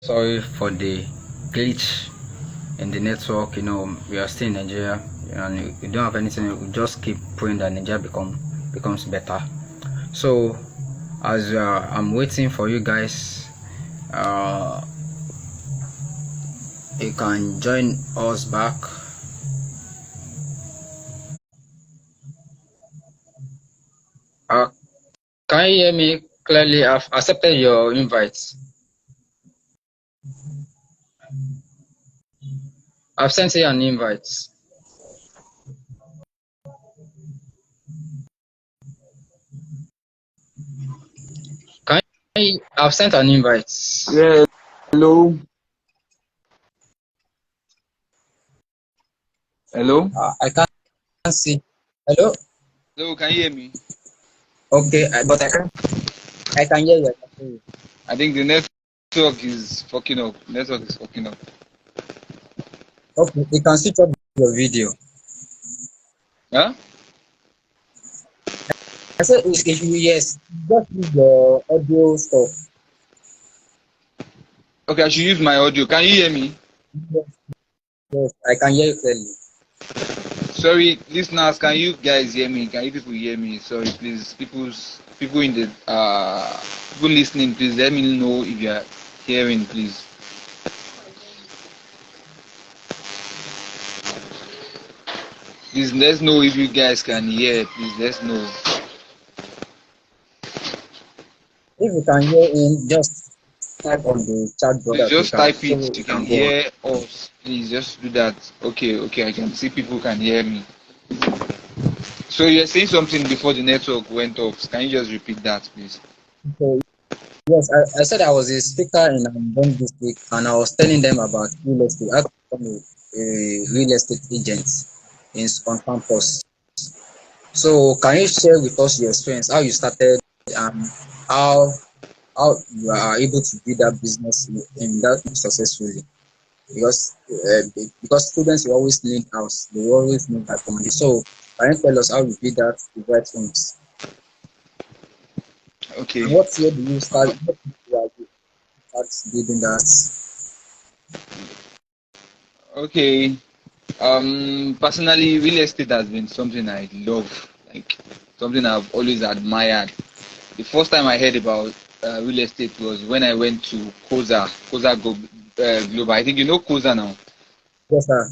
Sorry for the glitch in the network. We are still in Nigeria, and we don't have anything. We just keep praying that Nigeria becomes better. So, as I'm waiting for you guys, uh, you can join us back. Uh, can you hear me clearly? I've accepted your invite. I've sent you an invite. I've sent an invite. Yeah, hello. Hello. I can't see. Hello. Hello, can you hear me? Okay, but I can hear you. I think the network is fucking up. Network is fucking up. Okay, you can switch off your video. Huh? I said, if you yes, just use your audio stuff. Okay, I should use my audio. Can you hear me? Yes, I can hear you clearly. Sorry, listeners, can you guys hear me? Can you people hear me? Sorry, please, people in the people listening, please let me know if you are hearing, please. Please let's know if you guys can hear. Please let's know. If you can hear him, just type on the chat box Please that just type it. so You we can can go on. hear us. Please just do that. Okay, I can see people can hear me. So you're saying something before the network went off. Can you just repeat that, please? So yes, I said I was a speaker in Ambon district, and I was telling them about real estate. I become a real estate agent on campus. So can you share with us your experience, how you started, and how you are able to build that business in that successfully? Because students will always need house, they will always need accommodation. So can you tell us how you did that to right homes? Okay. And what year do you start? What year do you start building that? Okay. Personally, real estate has been something I love, like something I've always admired. The first time I heard about real estate was when I went to Global. I think you know Koza now. Yes, sir.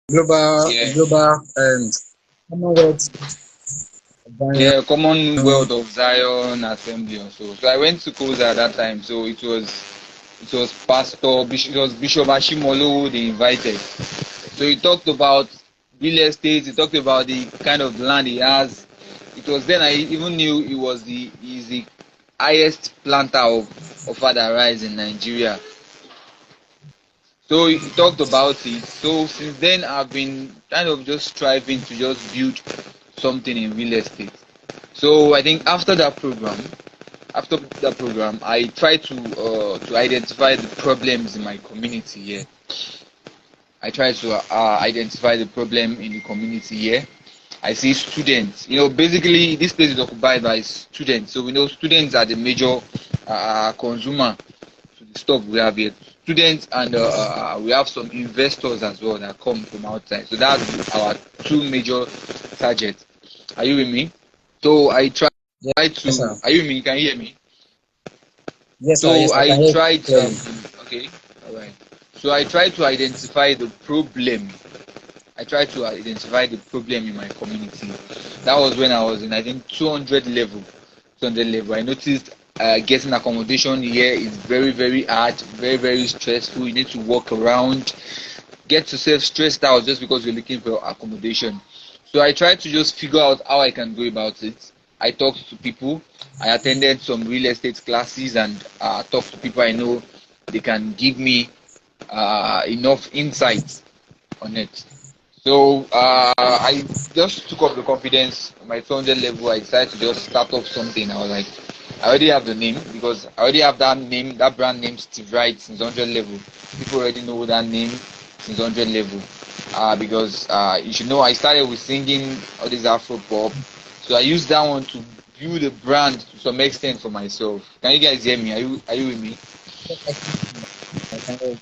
Yeah. Global, Commonwealth, Yeah, Commonwealth of Zion Assembly or so. So I went to Koza at that time. So it was Bishop Ashimolo they invited. So he talked about real estate. He talked about the kind of land he has. It was then I even knew he's the highest planter of other rice in Nigeria. So he talked about it. So since then I've been kind of just striving to just build something in real estate. So I think after that program, I tried to identify the problems in my community here. I try to identify the problem in the community here. I see students. Basically, this place is occupied by students. So we know students are the major consumer to the stuff we have here. Students and we have some investors as well that come from outside. So that's our two major targets. Are you with me? So I try yes, to. sir. Are you with me? Can you hear me? Yes, sir. So Yes, I I can hear you tried. clearly. Okay. All right. So I tried to identify the problem. I tried to identify the problem in my community. That was when I was in, I think, 200 level. 200 level. I noticed getting accommodation here is very, very hard, very, very stressful. You need to walk around, get yourself stressed out just because you're looking for accommodation. So I tried to just figure out how I can go about it. I talked to people. I attended some real estate classes and talked to people I know they can give me enough insights on it. So I just took up the confidence on my 200 level. I decided to just start up something. I was like, I already have the name because I already have that name, that brand name, SteveRight, since 100 level. People already know that name since 100 level. Because you should know I started with singing all this Afro pop. So I used that one to build a brand to some extent for myself. Can you guys hear me? Are you with me? can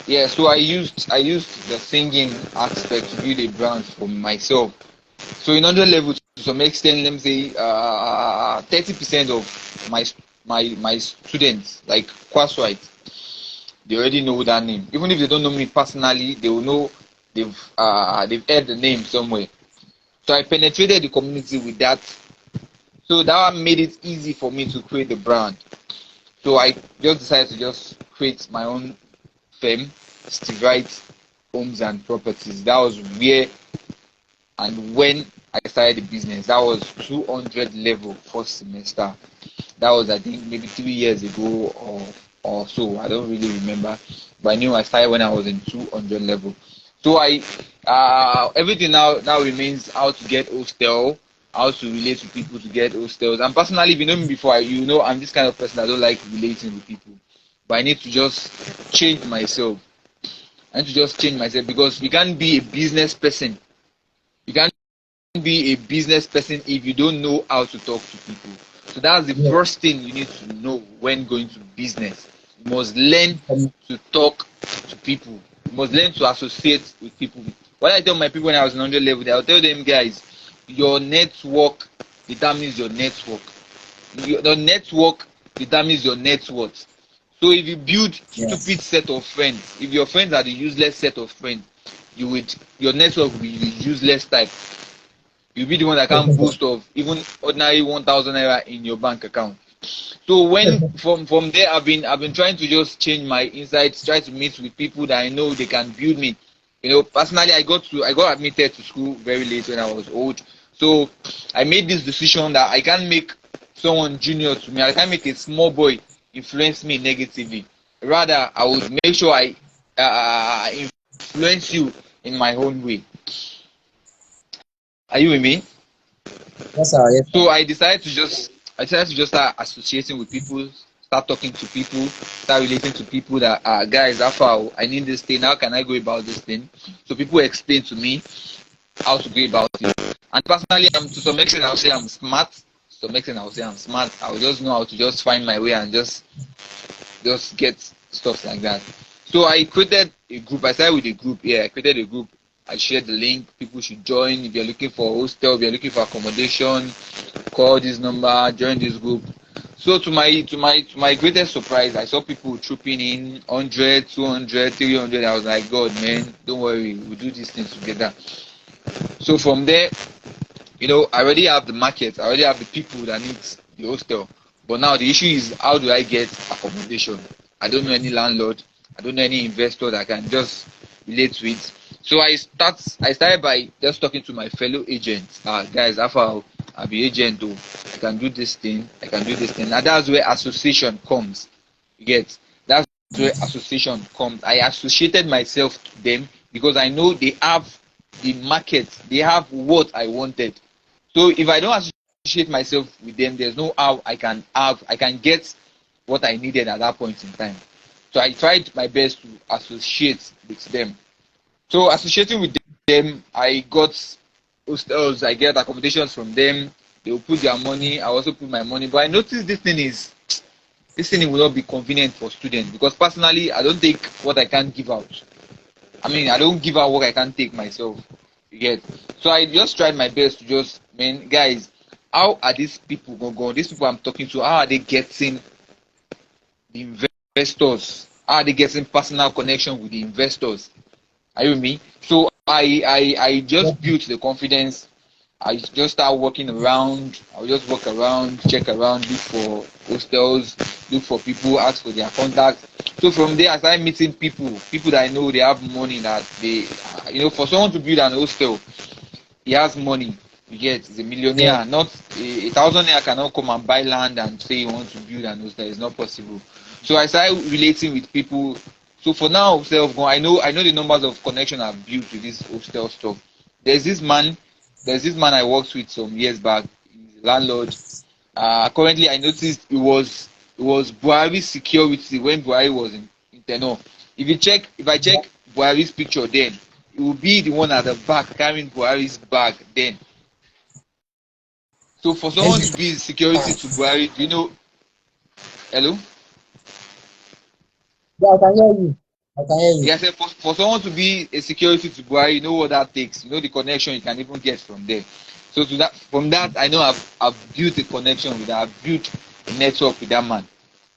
Yeah, so I used the singing aspect to build a brand for myself. So in 100 level, to some extent, let me say 30% of my students, like Quaswhite, they already know that name. Even if they don't know me personally, they will know they've heard the name somewhere. So I penetrated the community with that. So that made it easy for me to create the brand. So I just decided to just create my own firm, SteveRight Homes and Properties. That was where and when I started the business. That was 200 level first semester. That was, I think, maybe 3 years ago or so. I don't really remember, but I knew I started when I was in 200 level. So everything now remains how to get hostel, how to relate to people to get hostels. And personally, if you know me before, you know I'm this kind of person that don't like relating with people, but I need to just change myself. I need to just change myself because you can't be a business person. You can't be a business person if you don't know how to talk to people. So that's the yeah, first thing you need to know when going to business. You must learn to talk to people. You must learn to associate with people. What I tell my people when I was in 100 level, I'll tell them, guys, your network determines your network. The network determines your net worth. So if you build yes, stupid set of friends, if your friends are the useless set of friends, your network will be the useless type. You'll be the one that can't boast of even ordinary 1,000 naira in your bank account. So when from there, I've been trying to just change my insights, try to meet with people that I know they can build me. Personally, I got admitted to school very late when I was old. So I made this decision that I can't make someone junior to me. I can't make a small boy influence me negatively. Rather, I would make sure I influence you in my own way. Are you with me? yes, sir, yes, sir. So I decided to just start associating with people, start talking to people, start relating to people that guys, how far I need this thing, how can I go about this thing? So people explain to me how to go about it. And personally, to some extent I'll say I'm smart. To some extent I'll say I'm smart. I'll just know how to just find my way and just get stuff like that. So I created a group. I started with a group. Yeah, I created a group. I shared the link. People should join. If you're looking for a hostel, if you're looking for accommodation, call this number, join this group. So to my greatest surprise, I saw people trooping in 100, 200, 300. I was like, God, man, don't worry, we'll do these things together. So from there, I already have the market, I already have the people that need the hostel. But now the issue is, how do I get accommodation? I don't know any landlord, I don't know any investor that can just relate with. So I started by just talking to my fellow agents. Guys, after I'll be agent though. I can do this thing, I can do this thing. And that's where association comes. You get that's where association comes. I associated myself to them because I know they have the market, they have what I wanted. So if I don't associate myself with them, there's no how I can get what I needed at that point in time. So I tried my best to associate with them. So associating with them, I got hostels, I get accommodations from them. They will put their money, I also put my money. But I noticed this thing will not be convenient for students because personally I don't take what I can't give out. I mean, I don't give out what I can't take myself. You get. So I just tried my best to just, man, guys, how are these people going go? These people I'm talking to, how are they getting the investors? How are they getting personal connection with the investors? Are you with me? So I just built the confidence. I just start walking around. I'll just walk around, check around, look for hostels, look for people, ask for their contacts. So from there, I started meeting people that I know they have money that for someone to build an hostel, he has money. You get, he's a Yeah, millionaire. Not a thousand naira cannot come and buy land and say he wants to build an hostel. It's not possible. So I started relating with people. So for now, I know the numbers of connection I've built with this hostel stuff. There's this man, there's this man I worked with some years back. He's a landlord. Currently, I noticed it was Buhari security when Buhari was in tenor. If I check Buhari's picture, then it will be the one at the back carrying Buhari's bag. Then, so for someone to be security to Buhari, hello, Yeah, I can hear you. I can hear you. Yeah, I said for someone to be a security to Buhari, you know what that takes. You know the connection you can even get from there. So to that, from that, I know I've built a connection with that. I've built a network with that man.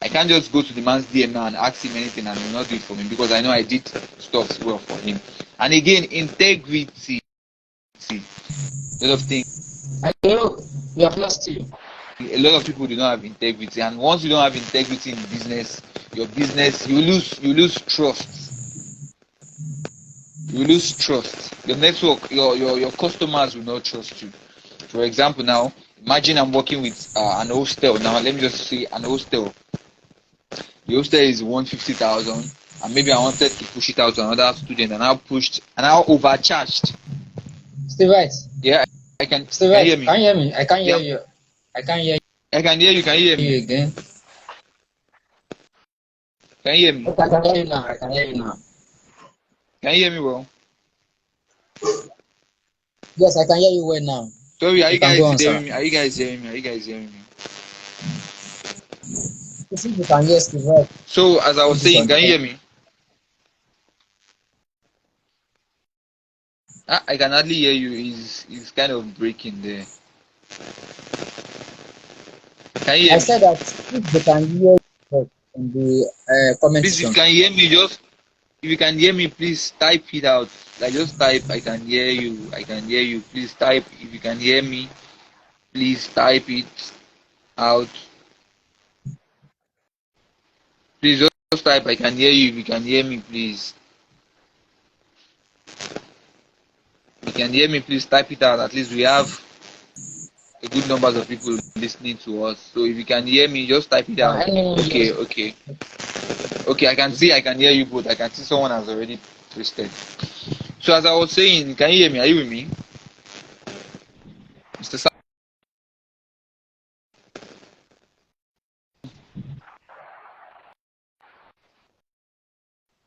I can't just go to the man's DM now and ask him anything and he'll not do it for me because I know I did stuff well for him. And again, integrity. A lot of things. I know we have lost you. A lot of people do not have integrity, and once you don't have integrity in business, your business you lose trust. You lose trust. Your network, your customers will not trust you. For example, now imagine I'm working with an hostel. Now let me just say an hostel. The hostel is 150,000, and maybe I wanted to push it out to another student, and I pushed and I overcharged. SteveRight. Yeah, I can. Can you hear SteveRight, me? can you hear me? I can't hear Yeah, you. I can't hear I can hear you. Can you hear me? you again. Can you hear me? Okay, I can hear you now. I can hear you now. Can you hear me well? Yes, I can hear you well now. Sorry, are You you can go guys on, hearing sir. me? Are you guys hearing me? Are you guys hearing me? If you can hear Steve Right, So as I was put it saying, on the can you top. hear me? I can hardly hear you. Is kind of breaking there. Can you I hear me? said that if they can hear you in the comment Please, if you section. can hear me, just if you can hear me, please type it out. Like just type, I can hear you. I can hear you. Please type if you can hear me. Please type it out. Please just type, I can hear you. If you can hear me, please. If you can hear me, please type it out. At least we have a good numbers of people listening to us. So if you can hear me, just type it out. Anyone Okay, just okay. Okay, I can see, I can hear you both. I can see someone has already twisted. So as I was saying, can you hear me? Are you with me? Mr. Sam,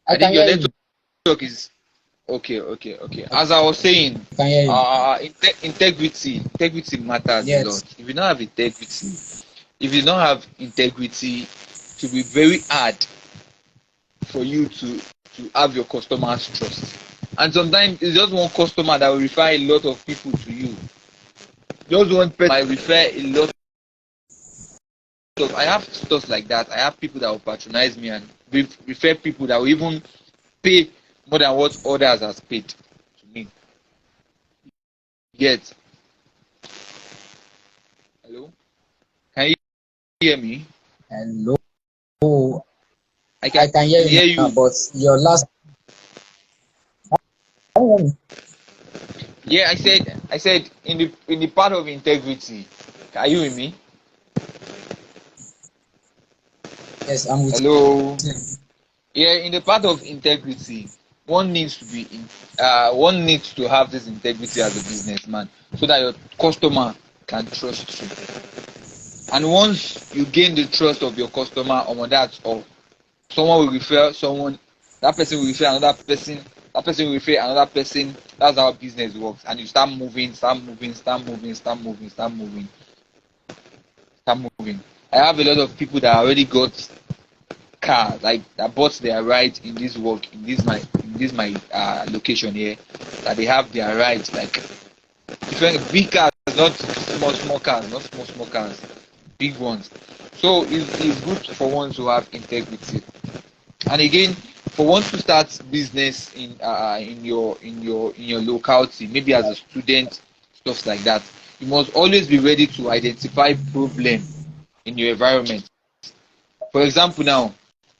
I I can think your hear you. network is okay, okay, okay. As I was saying, I can hear you. integrity matters a Yes. lot. If you don't have integrity, if you don't have integrity, it will be very hard for you to have your customers trust. And sometimes it's just one customer that will refer a lot of people to you. Just one person might refer a lot of. I have stuff like that. I have people that will patronize me and refer people that will even pay more than what others has paid to me. Yet, hello, can you hear me? Hello. I I can hear you hear now, you. but your last. Can you hear me? Yeah, I said in the part of integrity. Are you with me? Yes, I'm with Hello. you. Yeah, in the part of integrity, one needs to have this integrity as a businessman so that your customer can trust you. And once you gain the trust of your customer, that's all. Someone will refer someone, that person will refer another person, that person will refer another person. That's how business works. And you start moving, start moving, start moving, start moving, start moving, start moving. I have a lot of people that already got car like that bought their ride in this work in this my location here, that they have their rides like different big cars, not small cars, not small cars, big ones. So it's good for one to have integrity. And again, for one to start business in your locality, maybe as a student, stuff like that, you must always be ready to identify problem in your environment. For example, now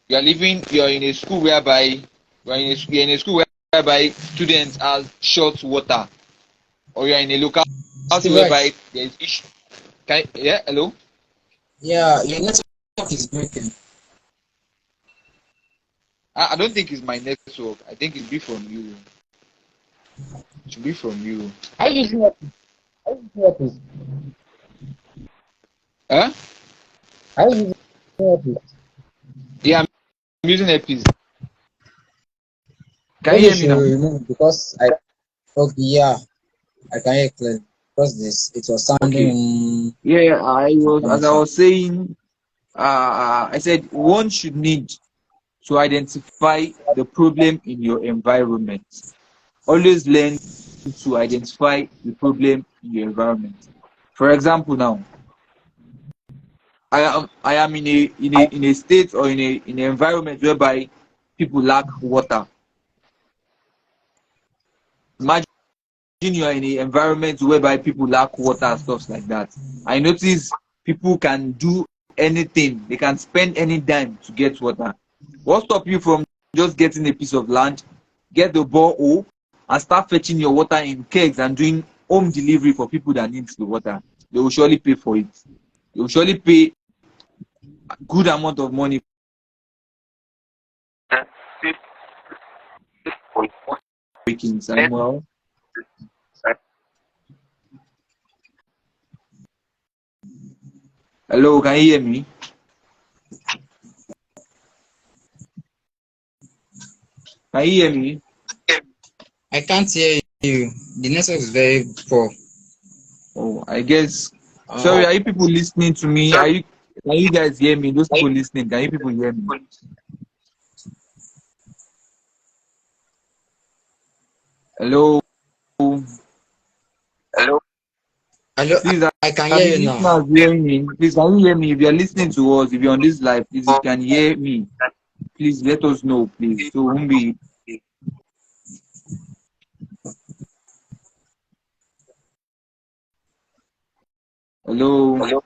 you're in a school whereby you're in a school whereby students are short water, or you're in a locality Steve Right. whereby there is issue. Yeah, hello. Yeah, your network is breaking. I don't think it's my network. I think it be from you. It should be from you. Are you using what? Are you using what? Huh? Are you using what? Yeah, I'm using earpiece. Can you Maybe you hear me should now? remove because I. Okay, yeah, I can hear clearly. Because this it was sounding Okay. Yeah, I was, coming as I from. was saying, I said one should need to identify the problem in your environment. Always learn to identify the problem in your environment. For example, now I am in a state or in an environment whereby people lack water. Imagine you are in an environment whereby people lack water and stuff like that. I notice people can do anything, they can spend any dime to get water. What stop you from just getting a piece of land, get the borehole, and start fetching your water in kegs and doing home delivery for people that need the water? They will surely pay for it. They will surely pay a good amount of money for making Samuel. Hello, can you hear me? Can you hear me? I can't hear you. The network is very poor. Oh, I guess. Uh, Sorry, are you people listening to me? Can you guys hear me? Those people listening, can you people hear me? Hello. hello, Please, I can are hear the you now. listeners hearing me? Please, can you hear me? If you are listening to us, if you're on this live, please, if you can hear me, please let us know, please. So, won't be. Hello.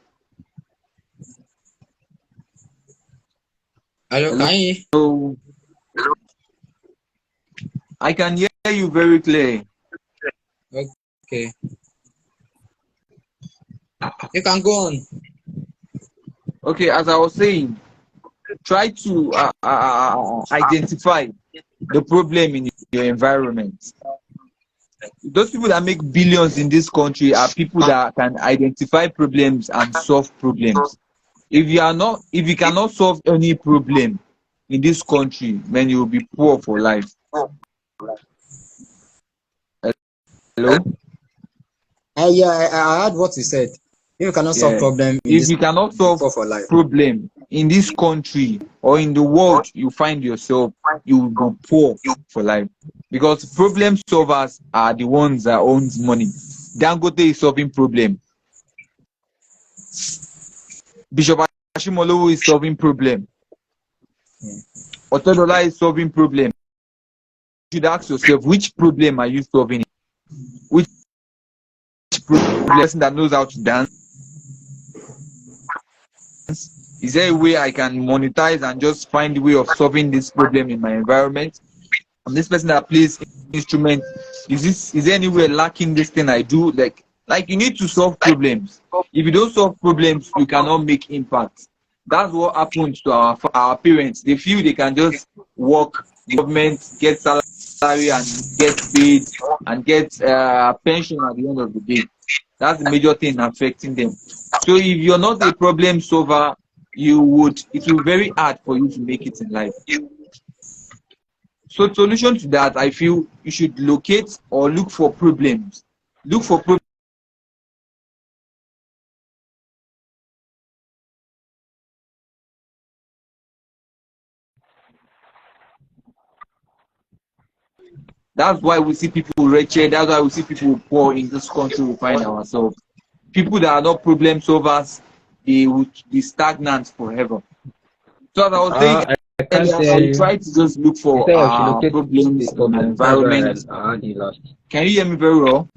Hello, can you hear? Hello. I can hear you very clear. Okay, you can go on. Okay, as I was saying, try to identify the problem in your environment. Those people that make billions in this country are people that can identify problems and solve problems. If you cannot solve any problem in this country, then you will be poor for life. Hello? Yeah, I heard what you said. If you cannot solve Yeah. problem in If this, you cannot you solve fall for life. problem in this country or in the world you find yourself, you will be poor for life. Because problem solvers are the ones that owns money. Dangote is solving problem. Bishop Ashimolowo is solving problem. Yeah. Otedola is solving problem. You should ask yourself, which problem are you solving? Which problem? Person that knows how to dance? Is there a way I can monetize and just find a way of solving this problem in my environment? I'm this person that plays instrument. Is there anywhere lacking this thing I do? Like you need to solve problems. If you don't solve problems, you cannot make impact. That's what happens to our parents. They feel they can just work the government, get salary and get paid and get pension at the end of the day. That's the major thing affecting them. So if you're not a problem solver, it will be very hard for you to make it in life. So solution to that, I feel you should locate or look for problems. Look for problems. That's why we see people wretched. That's why we see people poor in this country we find ourselves. People that are not problem solvers, they would be stagnant forever. So as I was saying I can't earlier, hear I will you. try to just look You for said I should locate problems the in my problem. That's why environment. I heard you last. Can you hear me very well?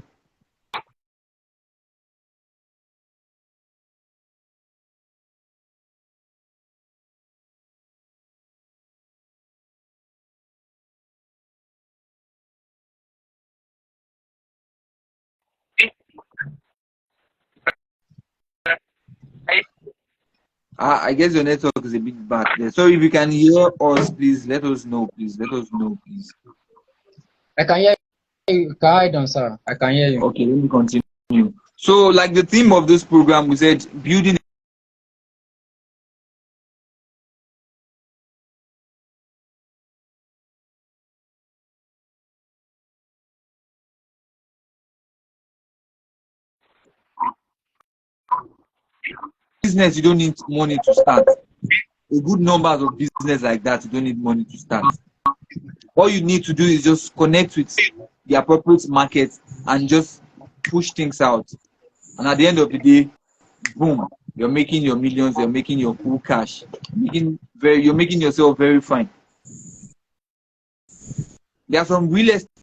I guess your network is a bit bad there. So if you can hear us, please let us know. Please let us know, please. I can hear you. Carry on, sir. I can hear you. Okay, let me continue. So, like the theme of this program, we said building business. You don't need money to start. a good numbers of business like that, you don't need money to start. All you need to do is just connect with the appropriate market and just push things out. And at the end of the day, boom, you're making your millions, you're making your cool cash, you're making yourself very fine. There are some real estate